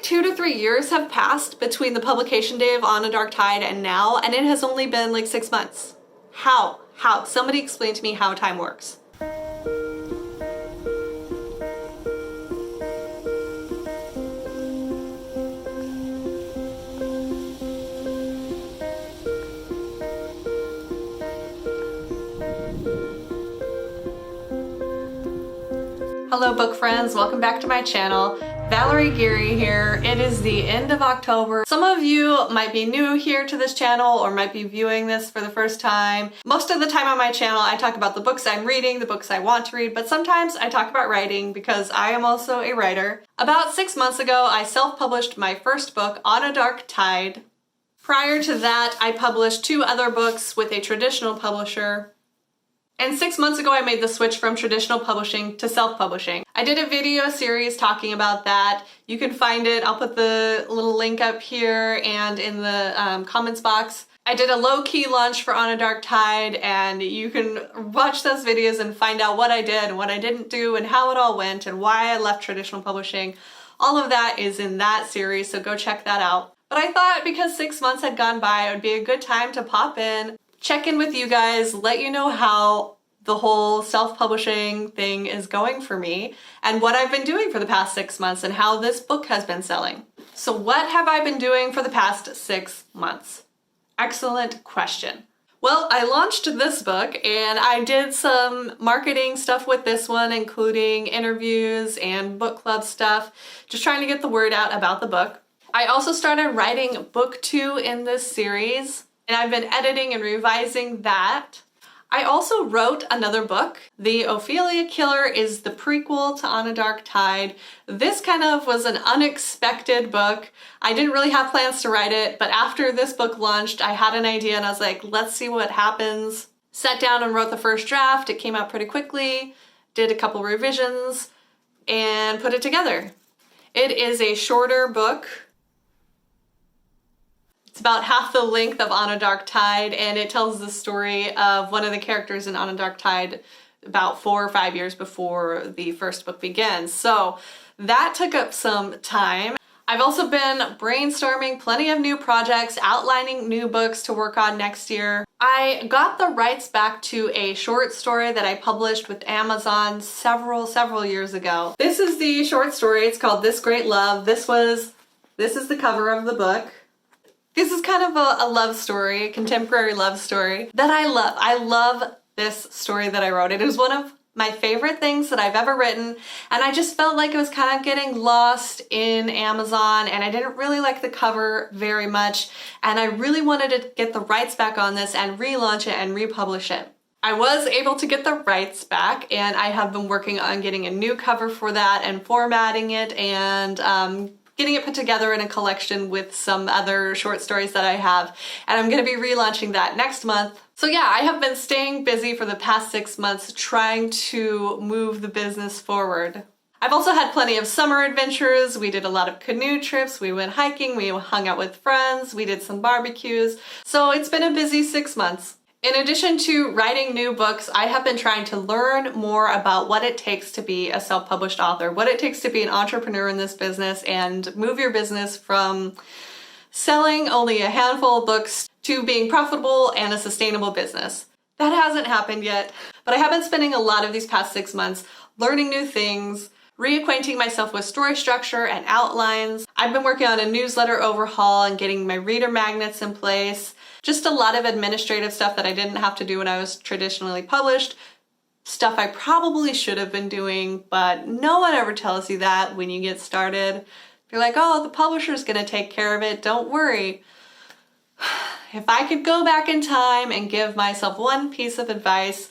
like 2 to 3 years have passed between the publication day of On a Dark Tide and now, and it has only been like 6 months. How? How? Somebody explain to me how time works. Hello book friends, welcome back to my channel. Valerie Geary here. It is the end of October. Some of you might be new here to this channel or might be viewing this for the first time. Most of the time on my channel I talk about the books I'm reading, the books I want to read, but sometimes I talk about writing because I am also a writer. About 6 months ago I self-published my first book, On a Dark Tide. Prior to that I published 2 other books with a traditional publisher. And 6 months ago I made the switch from traditional publishing to self-publishing. I did a video series talking about that. You can find it, I'll put the little link up here and in the comments box. I did a low-key launch for On a Dark Tide, and you can watch those videos and find out what I did and what I didn't do and how it all went and why I left traditional publishing. All of that is in that series, so go check that out. But I thought because 6 months had gone by, it would be a good time to pop in, check in with you guys, let you know how the whole self-publishing thing is going for me and what I've been doing for the past 6 months and how this book has been selling. So what have I been doing for the past 6 months? Excellent question. Well, I launched this book and I did some marketing stuff with this one, including interviews and book club stuff, just trying to get the word out about the book. I also started writing book 2 in this series, and I've been editing and revising that. I also wrote another book. The Ophelia Killer is the prequel to On a Dark Tide. This kind of was an unexpected book. I didn't really have plans to write it, but after this book launched, I had an idea and I was like, let's see what happens. Sat down and wrote the first draft. It came out pretty quickly, did a couple revisions, and put it together. It is a shorter book. It's about half the length of On a Dark Tide, and it tells the story of one of the characters in On a Dark Tide about 4 or 5 years before the first book begins. So that took up some time. I've also been brainstorming plenty of new projects, outlining new books to work on next year. I got the rights back to a short story that I published with Amazon several years ago. This is the short story. It's called This Great Love. This is the cover of the book. This is kind of a love story, a contemporary love story that I love. I love this story that I wrote. It is one of my favorite things that I've ever written, and I just felt like it was kind of getting lost in Amazon, and I didn't really like the cover very much, and I really wanted to get the rights back on this and relaunch it and republish it. I was able to get the rights back, and I have been working on getting a new cover for that and formatting it and getting it put together in a collection with some other short stories that I have, and I'm going to be relaunching that next month. So yeah, I have been staying busy for the past 6 months trying to move the business forward. I've also had plenty of summer adventures. We did a lot of canoe trips, we went hiking, we hung out with friends, we did some barbecues. So it's been a busy 6 months. In addition to writing new books, I have been trying to learn more about what it takes to be a self-published author, what it takes to be an entrepreneur in this business and move your business from selling only a handful of books to being profitable and a sustainable business. That hasn't happened yet, but I have been spending a lot of these past 6 months learning new things, reacquainting myself with story structure and outlines. I've been working on a newsletter overhaul and getting my reader magnets in place. Just a lot of administrative stuff that I didn't have to do when I was traditionally published. Stuff I probably should have been doing, but no one ever tells you that when you get started. They're like, oh, the publisher's gonna take care of it, don't worry. If I could go back in time and give myself one piece of advice,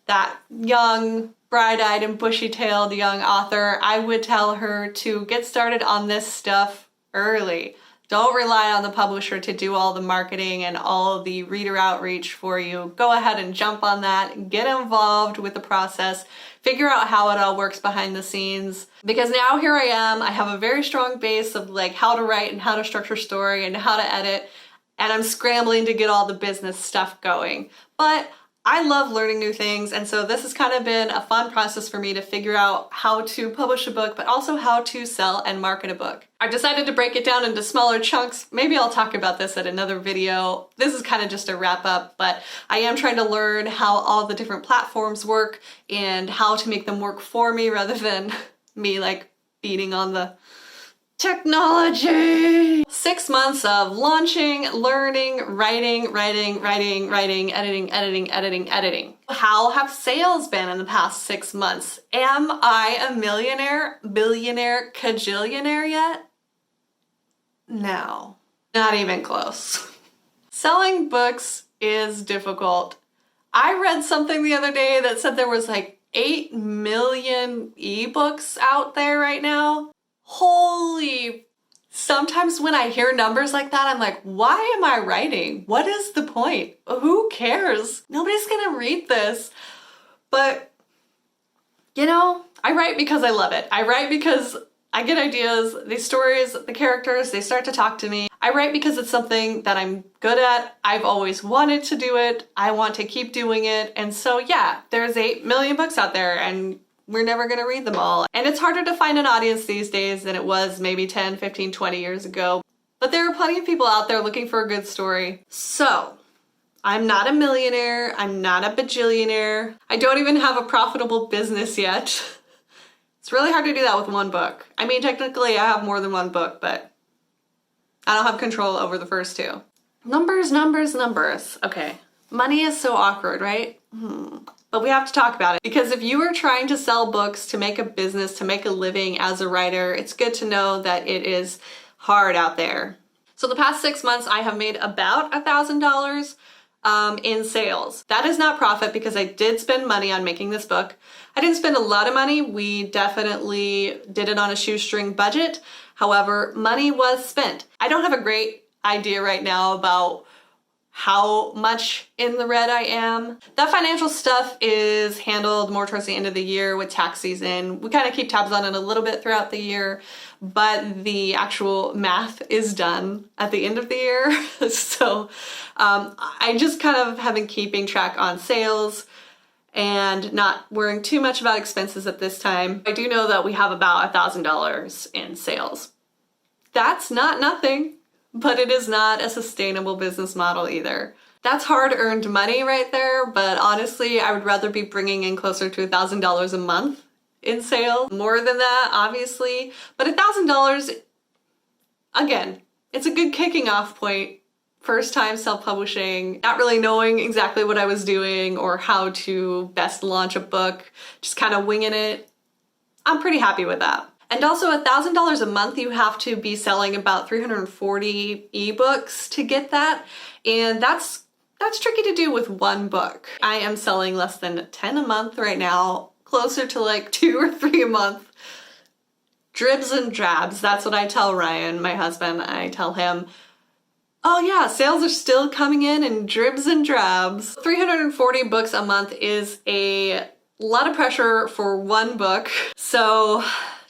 that young, bright-eyed and bushy-tailed young author, I would tell her to get started on this stuff early. Don't rely on the publisher to do all the marketing and all the reader outreach for you. Go ahead and jump on that, get involved with the process, figure out how it all works behind the scenes. Because now here I am, I have a very strong base of like how to write and how to structure story and how to edit, and I'm scrambling to get all the business stuff going. But I love learning new things, and so this has kind of been a fun process for me to figure out how to publish a book, but also how to sell and market a book. I've decided to break it down into smaller chunks. Maybe I'll talk about this at another video. This is kind of just a wrap up, but I am trying to learn how all the different platforms work and how to make them work for me rather than me like beating on the technology. 6 months of launching, learning, writing, editing. How have sales been in the past 6 months? Am I a millionaire, billionaire, cajillionaire yet? No, not even close. Selling books is difficult. I read something the other day that said there was like 8 million ebooks out there right now. Holy, sometimes when I hear numbers like that, I'm like, why am I writing? What is the point? Who cares? Nobody's gonna read this. But, you know, I write because I love it. I write because I get ideas, these stories, the characters, they start to talk to me. I write because it's something that I'm good at. I've always wanted to do it. I want to keep doing it. And so yeah, there's 8 million books out there and we're never gonna read them all. And it's harder to find an audience these days than it was maybe 10, 15, 20 years ago. But there are plenty of people out there looking for a good story. So, I'm not a millionaire, I'm not a bajillionaire. I don't even have a profitable business yet. It's really hard to do that with one book. I mean, technically I have more than one book, but I don't have control over the first two. Numbers. Okay, money is so awkward, right? But we have to talk about it because if you are trying to sell books, to make a business, to make a living as a writer, it's good to know that it is hard out there. So the past 6 months, I have made about $1,000 in sales. That is not profit because I did spend money on making this book. I didn't spend a lot of money. We definitely did it on a shoestring budget. However, money was spent. I don't have a great idea right now about how much in the red I am. That financial stuff is handled more towards the end of the year with tax season. We kind of keep tabs on it a little bit throughout the year, but the actual math is done at the end of the year. So I just kind of have been keeping track on sales and not worrying too much about expenses at this time. I do know that we have about $1,000 in sales. That's not nothing. But it is not a sustainable business model either. That's hard-earned money right there, but honestly, I would rather be bringing in closer to $1,000 a month in sales. More than that, obviously, but $1,000, again, it's a good kicking off point. First time self-publishing, not really knowing exactly what I was doing or how to best launch a book, just kind of winging it. I'm pretty happy with that. And also $1,000 a month, you have to be selling about 340 ebooks to get that. And that's tricky to do with one book. I am selling less than 10 a month right now, closer to like 2 or 3 a month. Dribs and drabs, that's what I tell Ryan, my husband. I tell him, oh yeah, sales are still coming in dribs and drabs. 340 books a month is a lot of pressure for one book. So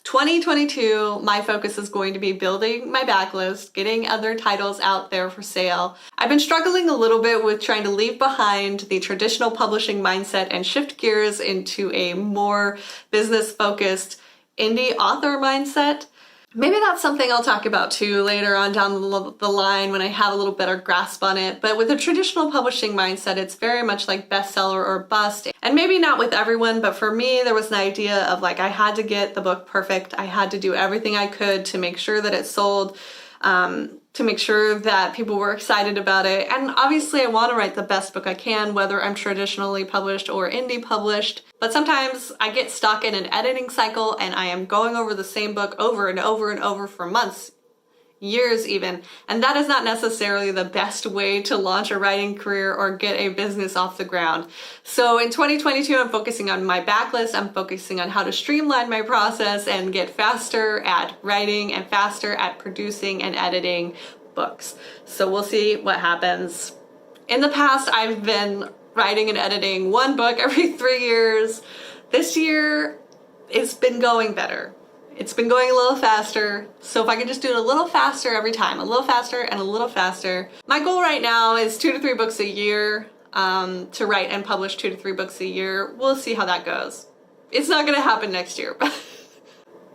2022, my focus is going to be building my backlist, getting other titles out there for sale. I've been struggling a little bit with trying to leave behind the traditional publishing mindset and shift gears into a more business-focused indie author mindset. Maybe that's something I'll talk about too later on down the line when I have a little better grasp on it. But with a traditional publishing mindset, it's very much like bestseller or bust. And maybe not with everyone, but for me, there was an idea of like I had to get the book perfect. I had to do everything I could to make sure that it sold, to make sure that people were excited about it. And obviously I want to write the best book I can, whether I'm traditionally published or indie published. But sometimes I get stuck in an editing cycle and I am going over the same book over and over and over for months, years even. And that is not necessarily the best way to launch a writing career or get a business off the ground. So in 2022, I'm focusing on my backlist. I'm focusing on how to streamline my process and get faster at writing and faster at producing and editing books. So we'll see what happens. In the past, I've been writing and editing one book every 3 years. This year, it's been going better. It's been going a little faster. So if I can just do it a little faster every time, a little faster and a little faster. My goal right now is 2 to 3 books a year. to write and publish 2 to 3 books a year. We'll see how that goes. It's not gonna happen next year, but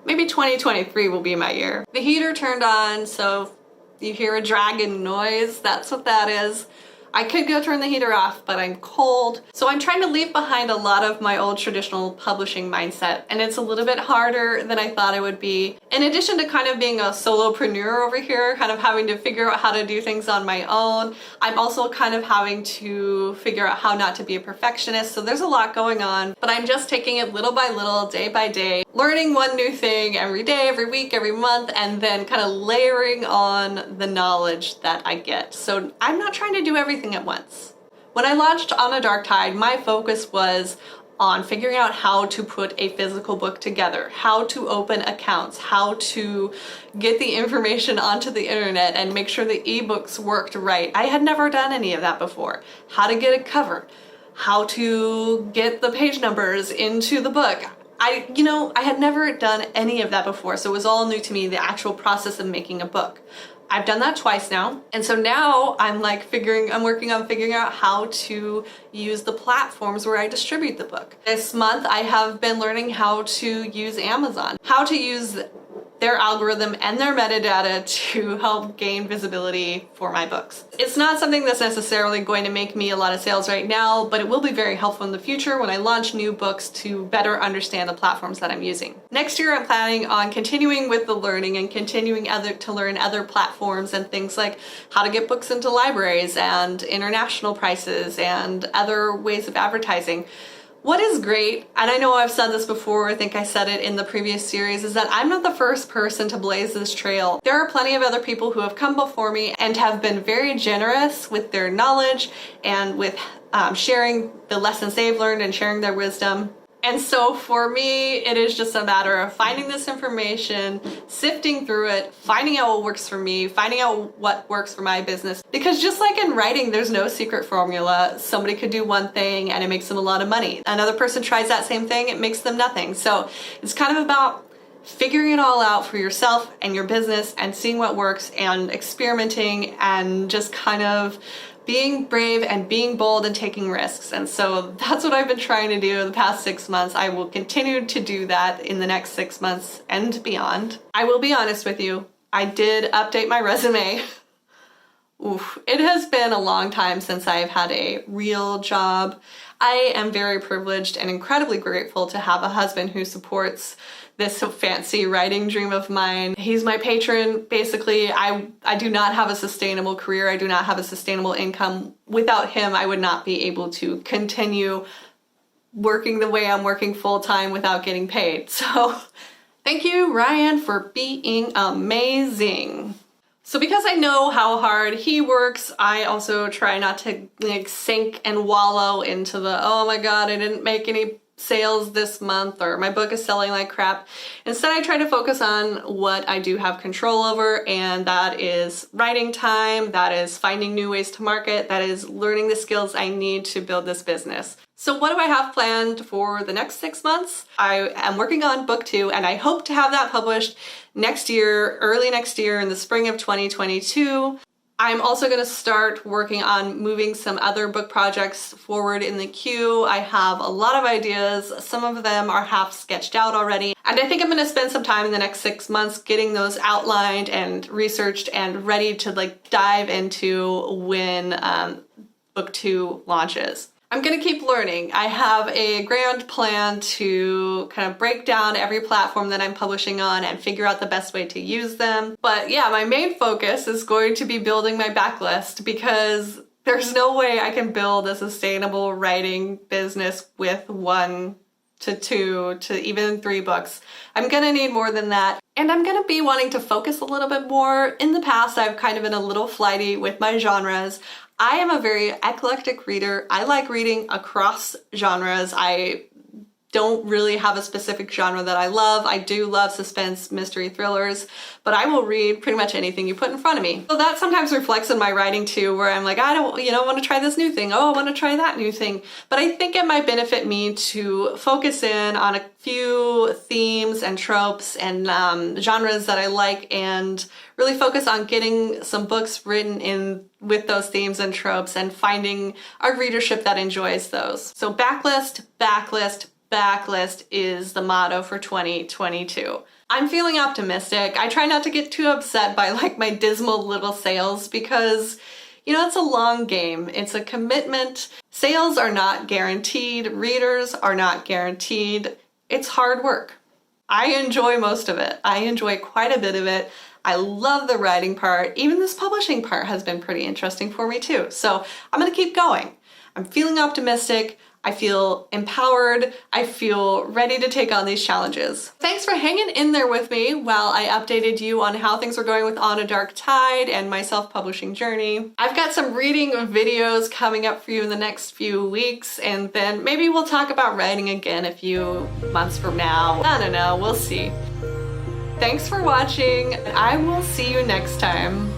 maybe 2023 will be my year. The heater turned on, so you hear a dragging noise, that's what that is. I could go turn the heater off, but I'm cold. So I'm trying to leave behind a lot of my old traditional publishing mindset, and it's a little bit harder than I thought it would be. In addition to kind of being a solopreneur over here, kind of having to figure out how to do things on my own, I'm also kind of having to figure out how not to be a perfectionist. So there's a lot going on, but I'm just taking it little by little, day by day, learning one new thing every day, every week, every month, and then kind of layering on the knowledge that I get. So I'm not trying to do everything at once. When I launched On a Dark Tide, my focus was on figuring out how to put a physical book together, how to open accounts, how to get the information onto the internet and make sure the ebooks worked right. I had never done any of that before. How to get a cover, how to get the page numbers into the book. I had never done any of that before, so it was all new to me, the actual process of making a book. I've done that twice now, and so now I'm working on figuring out how to use the platforms where I distribute the book. This month I have been learning how to use Amazon, how to use their algorithm and their metadata to help gain visibility for my books. It's not something that's necessarily going to make me a lot of sales right now, but it will be very helpful in the future when I launch new books to better understand the platforms that I'm using. Next year I'm planning on continuing with the learning and continuing to learn other platforms and things like how to get books into libraries and international prices and other ways of advertising. What is great, and I know I've said this before, I think I said it in the previous series, is that I'm not the first person to blaze this trail. There are plenty of other people who have come before me and have been very generous with their knowledge and with sharing the lessons they've learned and sharing their wisdom. And so for me, it is just a matter of finding this information, sifting through it, finding out what works for me, finding out what works for my business. Because just like in writing, there's no secret formula. Somebody could do one thing and it makes them a lot of money. Another person tries that same thing, it makes them nothing. So it's kind of about figuring it all out for yourself and your business and seeing what works and experimenting and just kind of being brave and being bold and taking risks. And so that's what I've been trying to do the past 6 months. I will continue to do that in the next 6 months and beyond. I will be honest with you, I did update my resume. Oof, it has been a long time since I've had a real job. I am very privileged and incredibly grateful to have a husband who supports this fancy writing dream of mine. He's my patron. Basically, I do not have a sustainable career. I do not have a sustainable income. Without him, I would not be able to continue working the way I'm working full-time without getting paid. So thank you, Ryan, for being amazing. So because I know how hard he works, I also try not to sink and wallow into the, oh my God, I didn't make any sales this month, or my book is selling like crap. Instead, I try to focus on what I do have control over, and that is writing time, that is finding new ways to market, that is learning the skills I need to build this business. So what do I have planned for the next 6 months? I am working on book 2, and I hope to have that published next year, early next year in the spring of 2022. I'm also going to start working on moving some other book projects forward in the queue. I have a lot of ideas. Some of them are half sketched out already. And I think I'm going to spend some time in the next 6 months getting those outlined and researched and ready to dive into when book 2 launches. I'm gonna keep learning. I have a grand plan to kind of break down every platform that I'm publishing on and figure out the best way to use them. But yeah, my main focus is going to be building my backlist, because there's no way I can build a sustainable writing business with 1 to 2 to even 3 books. I'm gonna need more than that. And I'm gonna be wanting to focus a little bit more. In the past, I've kind of been a little flighty with my genres. I am a very eclectic reader. I like reading across genres. I don't really have a specific genre that I love. I do love suspense, mystery, thrillers, but I will read pretty much anything you put in front of me. So that sometimes reflects in my writing too, where I'm like, I don't, want to try this new thing. Oh, I want to try that new thing. But I think it might benefit me to focus in on a few themes and tropes and genres that I like, and really focus on getting some books written in with those themes and tropes and finding a readership that enjoys those. So backlist, backlist, backlist is the motto for 2022. I'm feeling optimistic. I try not to get too upset by like my dismal little sales because it's a long game. It's a commitment. Sales are not guaranteed. Readers are not guaranteed. It's hard work. I enjoy most of it. I enjoy quite a bit of it. I love the writing part. Even this publishing part has been pretty interesting for me too. So I'm gonna keep going. I'm feeling optimistic. I feel empowered. I feel ready to take on these challenges. Thanks for hanging in there with me while I updated you on how things are going with On a Dark Tide and my self-publishing journey. I've got some reading videos coming up for you in the next few weeks, and then maybe we'll talk about writing again a few months from now. I don't know, we'll see. Thanks for watching, and I will see you next time.